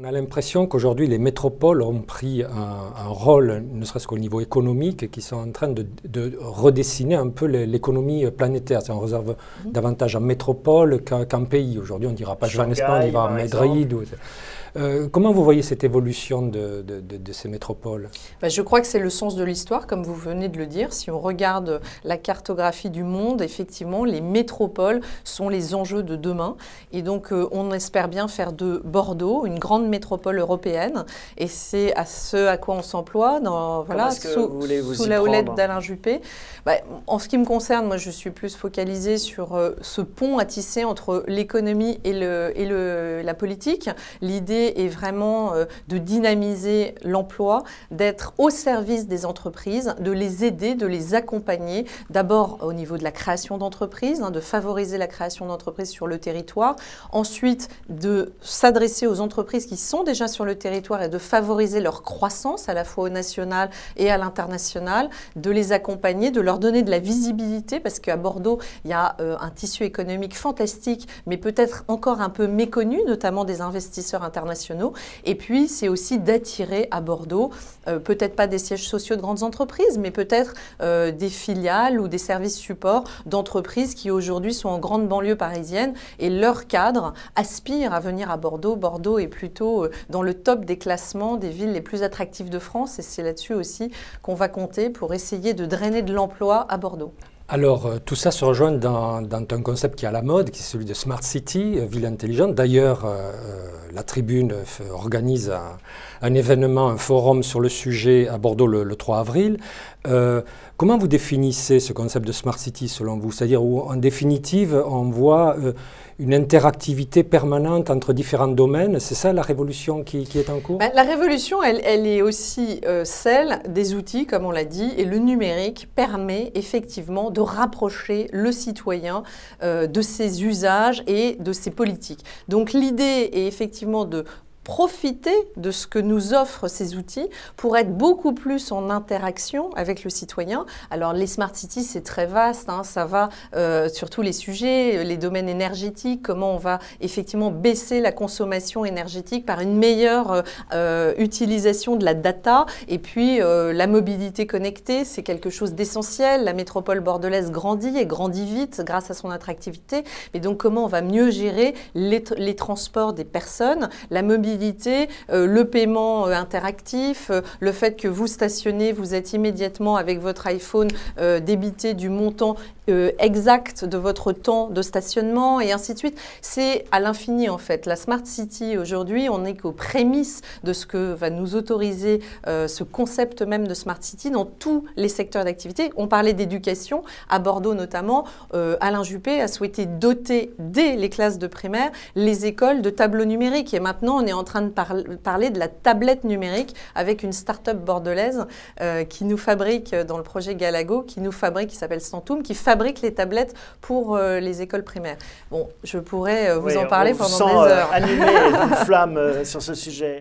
On a l'impression qu'aujourd'hui, les métropoles ont pris un rôle, ne serait-ce qu'au niveau économique, qui sont en train de redessiner un peu l'économie planétaire. On réserve davantage en métropole qu'en pays. Aujourd'hui, on ne dira pas Johannesburg, on dira Madrid. Comment vous voyez cette évolution de ces métropoles? Je crois que c'est le sens de l'histoire, comme vous venez de le dire. Si on regarde la cartographie du monde, effectivement, les métropoles sont les enjeux de demain. Et donc, on espère bien faire de Bordeaux une grande métropole européenne. Et c'est à quoi on s'emploie sous la houlette d'Alain Juppé. En ce qui me concerne, moi, je suis plus focalisée sur ce pont à tisser entre l'économie et la politique. L'idée est vraiment de dynamiser l'emploi, d'être au service des entreprises, de les aider, de les accompagner, d'abord au niveau de la création d'entreprises, de favoriser la création d'entreprises sur le territoire, ensuite de s'adresser aux entreprises qui sont déjà sur le territoire et de favoriser leur croissance à la fois au national et à l'international, de les accompagner, de leur donner de la visibilité parce qu'à Bordeaux, il y a un tissu économique fantastique, mais peut-être encore un peu méconnu, notamment des investisseurs internationaux. Et puis, c'est aussi d'attirer à Bordeaux, peut-être pas des sièges sociaux de grandes entreprises, mais peut-être des filiales ou des services supports d'entreprises qui aujourd'hui sont en grande banlieue parisienne et leurs cadres aspirent à venir à Bordeaux. Bordeaux est plutôt dans le top des classements des villes les plus attractives de France et c'est là-dessus aussi qu'on va compter pour essayer de drainer de l'emploi à Bordeaux. Alors, tout ça se rejoint dans un concept qui est à la mode, qui est celui de Smart City, ville intelligente. D'ailleurs, la Tribune organise un événement, un forum sur le sujet à Bordeaux le 3 avril. Comment vous définissez ce concept de Smart City selon vous? C'est-à-dire où, en définitive, on voit une interactivité permanente entre différents domaines. C'est ça la révolution qui est en cours? La révolution, elle est aussi celle des outils, comme on l'a dit, et le numérique permet effectivement de rapprocher le citoyen de ses usages et de ses politiques. Donc l'idée est effectivement de profiter de ce que nous offrent ces outils pour être beaucoup plus en interaction avec le citoyen. Alors les Smart Cities, c'est très vaste, ça va sur tous les sujets, les domaines énergétiques, comment on va effectivement baisser la consommation énergétique par une meilleure utilisation de la data. Et puis la mobilité connectée, c'est quelque chose d'essentiel. La métropole bordelaise grandit et grandit vite grâce à son attractivité. Mais donc comment on va mieux gérer les transports des personnes, la mobilité, le paiement interactif, le fait que vous stationnez, vous êtes immédiatement avec votre iPhone débité du montant exact de votre temps de stationnement et ainsi de suite. C'est à l'infini en fait. La Smart City aujourd'hui, on n'est qu'aux prémices de ce que va nous autoriser ce concept même de Smart City dans tous les secteurs d'activité. On parlait d'éducation, à Bordeaux notamment, Alain Juppé a souhaité doter dès les classes de primaire les écoles de tableaux numériques et maintenant on est en train de parler de la tablette numérique avec une start-up bordelaise qui nous fabrique dans le projet Galago, qui s'appelle Stantum, qui fabrique les tablettes pour les écoles primaires. Bon, je pourrais vous en parler pendant des heures. Animé d'une flamme sur ce sujet.